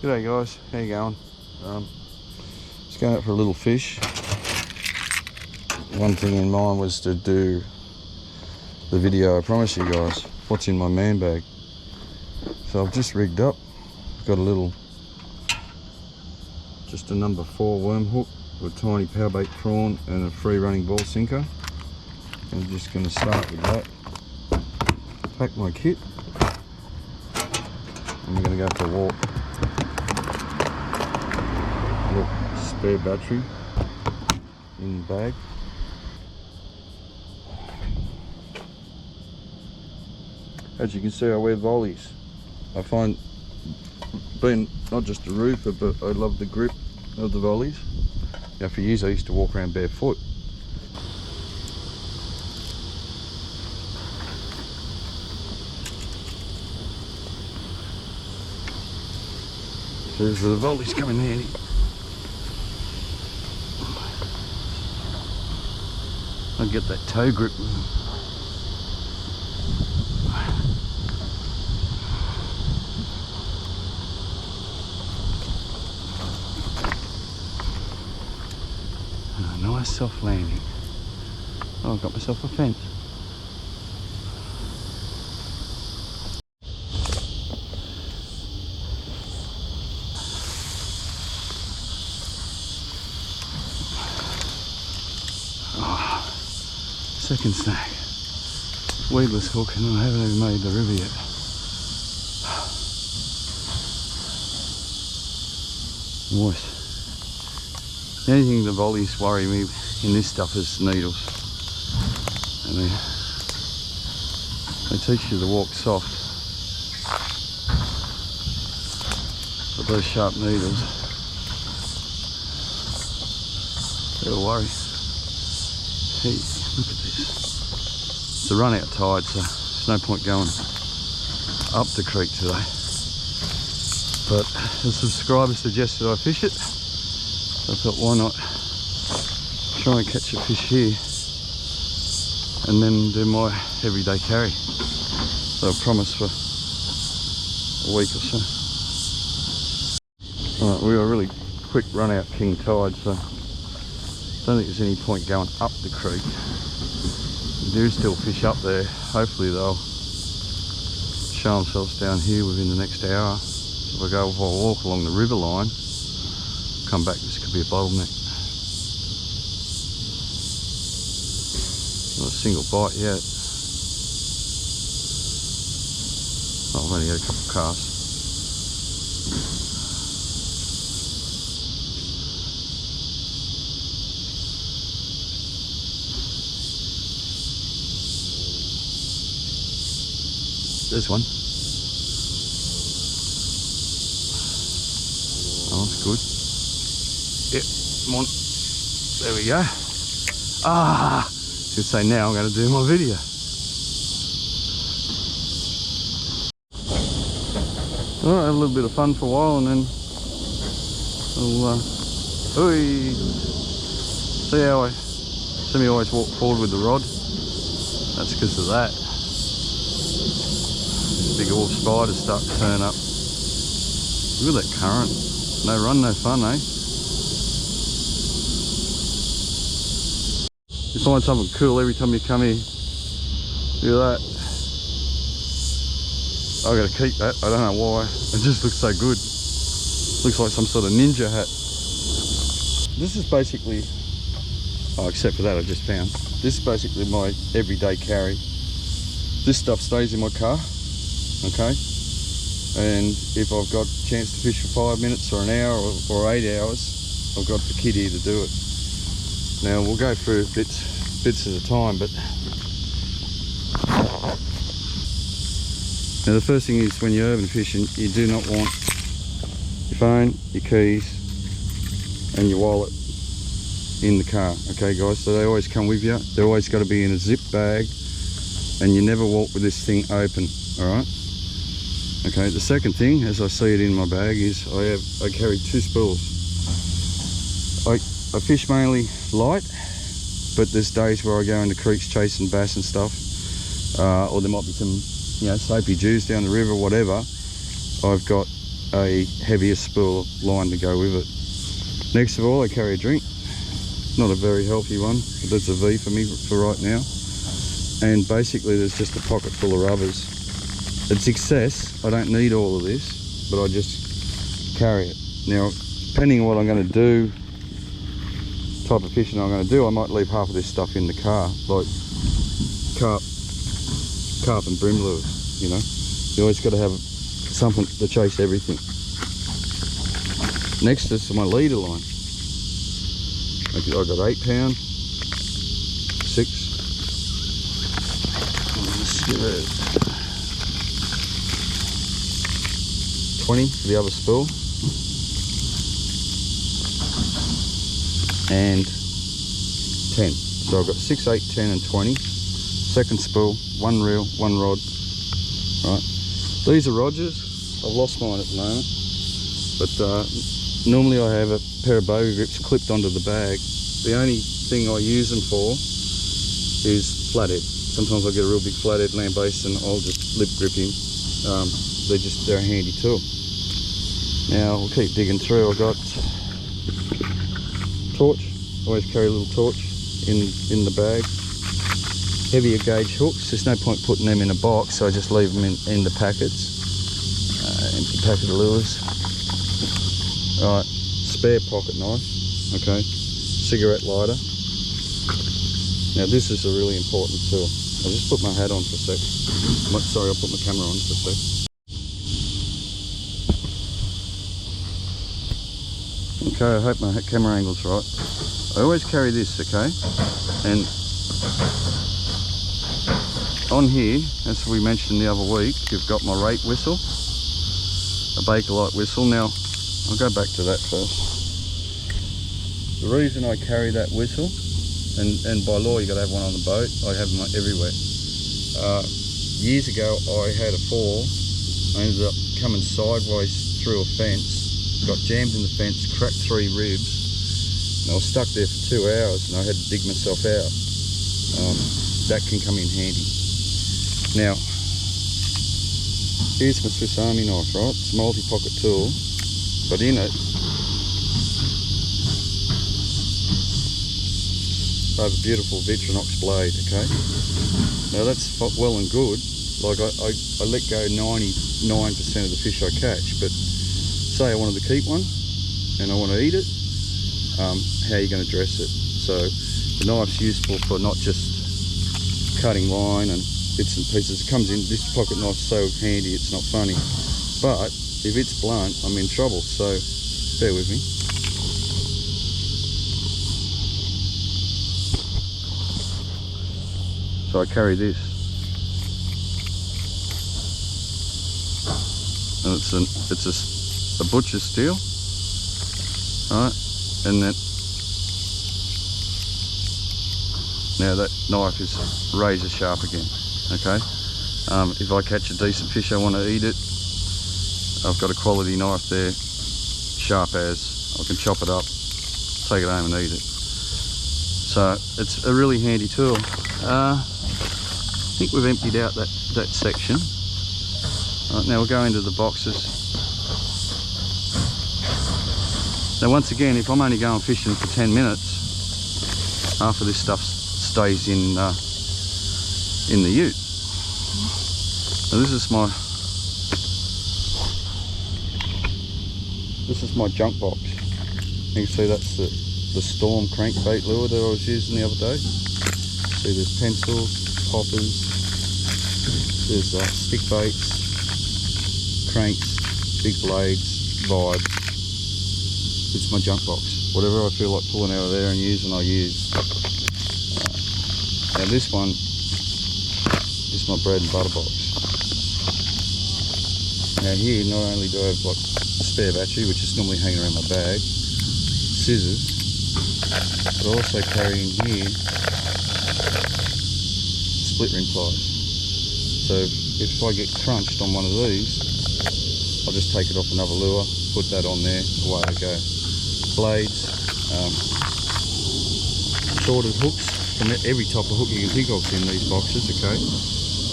G'day guys, how you going? Just going out for a little fish. One thing in mind was to do the video I promised you guys, what's in my man bag. So I've just rigged up, got a little, just a number 4 worm hook with a tiny power bait prawn and a free running ball sinker. I'm just going to start with that. Pack my kit and we're going to go for a walk. Look, spare battery in the bag. As you can see, I wear volleys. I find being not just a roofer, but I love the grip of the volleys. Now, for years I used to walk around barefoot. There's the volleys coming handy. I'll get that toe grip. Nice soft landing. Oh, I've got myself a fence. Second snag, weedless hook, and I haven't even made the river yet. Moist. The only thing the volleys worry me in this stuff is needles. And they teach you to walk soft, but those sharp needles, they're a worry. Hey, look at this. It's a run out tide, so there's no point going up the creek today. But the subscriber suggested I fish it, so I thought why not try and catch a fish here and then do my everyday carry. So I promise for a week or so. Alright, we were a really quick run out king tide, so don't think there's any point going up the creek. There is still fish up there. Hopefully they'll show themselves down here within the next hour. If I walk along the river line, come back, this could be a bottleneck. Not a single bite yet. Oh, I've only had a couple of casts. There's one. Oh, that's good. Yep, come on. There we go. Ah! Just say now I'm going to do my video. Alright, have a little bit of fun for a while and then I'll see me always walk forward with the rod. That's because of that. Big old spiders start to turn up. Look at that current. No run, no fun, eh? You find something cool every time you come here. Look at that. I've got to keep that. I don't know why. It just looks so good. Looks like some sort of ninja hat. This is basically, oh, except for that I just found. This is basically my everyday carry. This stuff stays in my car. Okay, and if I've got a chance to fish for 5 minutes or an hour or 8 hours, I've got the kit here to do it. Now we'll go through bits at a time, but now the first thing is when you're urban fishing, you do not want your phone, your keys and your wallet in the car. Okay guys, so they always come with you. They're always got to be in a zip bag, and you never walk with this thing open. All right. Okay, the second thing, as I see it in my bag, is I carry 2 spools. I fish mainly light, but there's days where I go into creeks chasing bass and stuff, or there might be some, you know, soapy dews down the river, whatever. I've got a heavier spool line to go with it. Next of all, I carry a drink. Not a very healthy one, but that's a V for me for right now. And basically there's just a pocket full of rubbers. It's excess, I don't need all of this, but I just carry it. Now, depending on what I'm going to do, type of fishing I'm going to do, I might leave half of this stuff in the car, like carp and brim lures, you know. You always got to have something to chase everything. Next is my leader line. I've got 8 pound, 6. Let's give it 20 for the other spool, and 10. So I've got 6, 8, 10 and 20. Second spool, 1 reel, 1 rod. Right. These are Rogers. I've lost mine at the moment, but normally I have a pair of bowie grips clipped onto the bag. The only thing I use them for is flathead. Sometimes I get a real big flathead land base and I'll just lip grip him. They're a handy tool. Now we'll keep digging through. I've got torch. Always carry a little torch in the bag. Heavier gauge hooks. There's no point putting them in a box, so I just leave them in the packets. Empty packet of lures. Alright, spare pocket knife. Okay, cigarette lighter. Now this is a really important tool. I'll just put my hat on for a sec. Sorry, I'll put my camera on for a sec. Okay, I hope my camera angle's right. I always carry this, okay? And on here, as we mentioned the other week, you've got my rate whistle, a Bakelite whistle. Now, I'll go back to that first. The reason I carry that whistle, and by law you got to have one on the boat, I have them everywhere. Years ago I had a fall. I ended up coming sideways through a fence, got jammed in the fence, cracked 3 ribs, and I was stuck there for 2 hours and I had to dig myself out. That can come in handy. Now, here's my Swiss Army knife, right? It's a multi-pocket tool, but in it I have a beautiful Vitronox blade, okay? Now that's well and good. Like I let go 99% of the fish I catch, but say I wanted to keep one and I want to eat it, how are you going to dress it? So the knife's useful for not just cutting line and bits and pieces. It comes in, this pocket knife's so handy it's not funny, but if it's blunt I'm in trouble, so bear with me. So I carry this, and it's a butcher's steel, right? And then now that knife is razor sharp again. Okay, if I catch a decent fish I want to eat it, I've got a quality knife there, sharp as. I can chop it up, take it home and eat it. So it's a really handy tool. I think we've emptied out that section. Right, now we'll go into the boxes. Now once again, if I'm only going fishing for 10 minutes, half of this stuff stays in the ute. Now this is my junk box. You can see that's the Storm crankbait lure that I was using the other day. See, there's pencils, poppers, there's stick baits, cranks, big blades, vibe. It's my junk box. Whatever I feel like pulling out of there and using, I use. Now this one is my bread and butter box. Now here, not only do I have like a spare battery, which is normally hanging around my bag, scissors, but I also carry in here split ring pliers. So if I get crunched on one of these, I'll just take it off another lure, put that on there, away I go. Blades, sorted hooks, from every type of hook you can think of in these boxes, okay?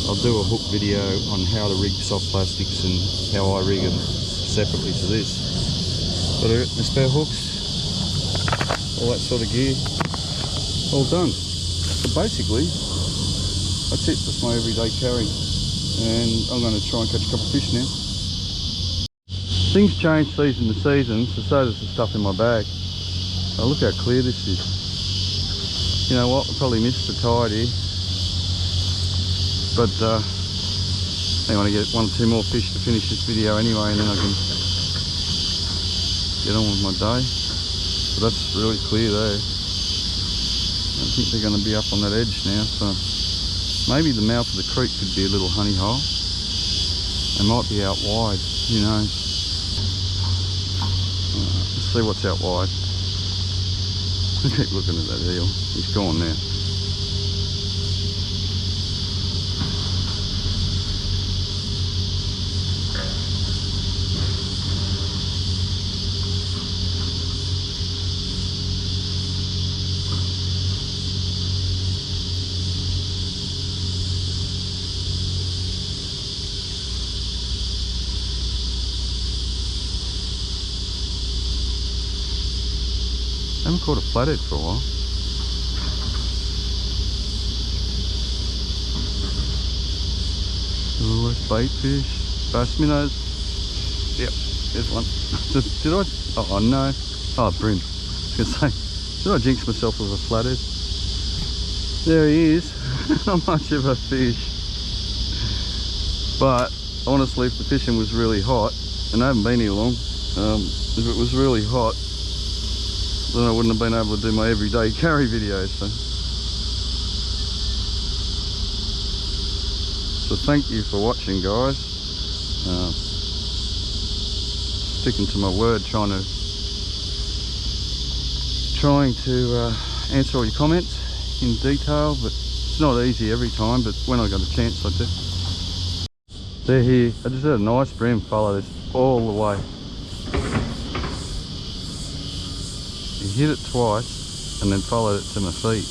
I'll do a hook video on how to rig soft plastics and how I rig them. separately to this. Got my spare hooks, all that sort of gear, all done. So basically, that's it. That's my everyday carry, and I'm going to try and catch a couple of fish now. Things change season to season, so does the stuff in my bag. Oh, look how clear this is. You know what? I probably missed the tide here, but I want to get 1 or 2 more fish to finish this video anyway, and then I can get on with my day. But that's really clear there. I think they're going to be up on that edge now, so maybe the mouth of the creek could be a little honey hole. They might be out wide, who knows. Let's see what's out wide. I keep looking at that eel. He's gone now. I haven't caught a flathead for a while. Oh, bait fish, bass minnows. Yep, there's one. Did I? Oh no. Oh, brim. I was going to say, did I jinx myself with a flathead? There he is. Not much of a fish. But honestly, if the fishing was really hot, and I haven't been here long, if it was really hot, then I wouldn't have been able to do my everyday carry videos. So thank you for watching, guys. Sticking to my word, trying to answer all your comments in detail, but it's not easy every time, but when I got a chance I do. They're here. I just had a nice brim follow this all the way. He hit it twice and then followed it to my feet.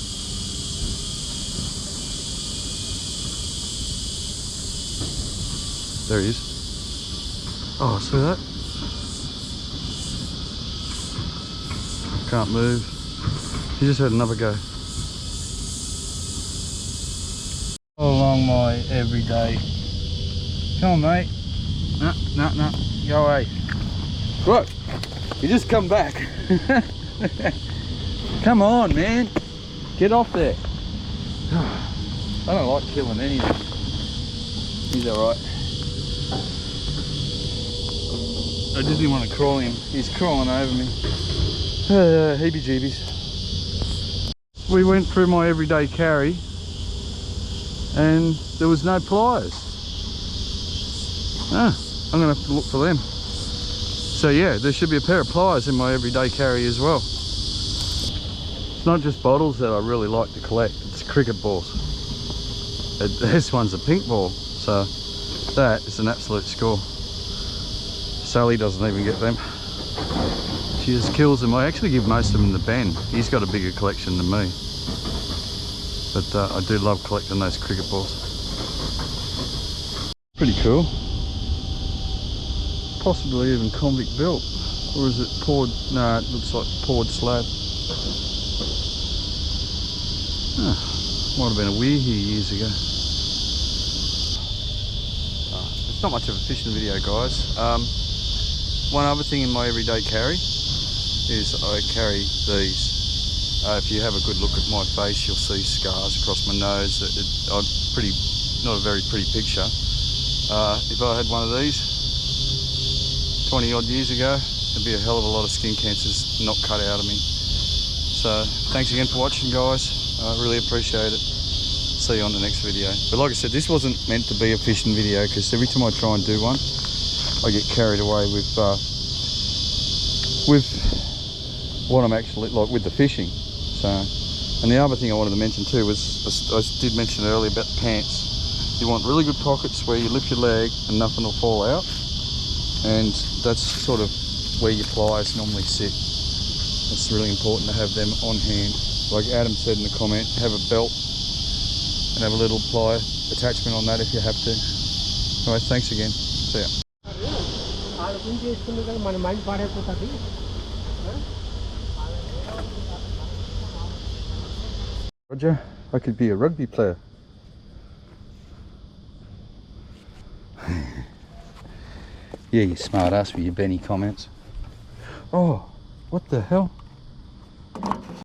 There he is. Oh, see that? Can't move. He just had another go. Along my everyday. Come on, mate. No. Go away. Look, you just come back. Come on, man. Get off there. I don't like killing anything. He's alright. I just didn't want to crawl him. He's crawling over me. Heebie-jeebies. We went through my everyday carry and there was no pliers. I'm going to have to look for them. So yeah, there should be a pair of pliers in my everyday carry as well. It's not just bottles that I really like to collect, it's cricket balls. This one's a pink ball, so that is an absolute score. Sally doesn't even get them. She just kills them. I actually give most of them to Ben. He's got a bigger collection than me. But I do love collecting those cricket balls. Pretty cool. Possibly even convict built, or is it poured? No, it looks like poured slab. Might have been a weir here years ago. It's not much of a fishing video, guys. One other thing in my everyday carry is I carry these. If you have a good look at my face, you'll see scars across my nose. Not a very pretty picture. If I had one of these 20 odd years ago, there'd be a hell of a lot of skin cancers not cut out of me. So thanks again for watching, guys. I really appreciate it. See you on the next video. But like I said, this wasn't meant to be a fishing video, because every time I try and do one, I get carried away with what I'm actually like with the fishing. So, and the other thing I wanted to mention too was, I did mention earlier about the pants. You want really good pockets where you lift your leg and nothing will fall out, and that's sort of where your pliers normally sit. It's really important to have them on hand. Like Adam said in the comment, have a belt and have a little plier attachment on that if you have to. Anyway, thanks again. See ya. మన mind పాడైపోతుంది. Roger, I could be a rugby player. Yeah, you smart ass with your Benny comments. Oh, what the hell?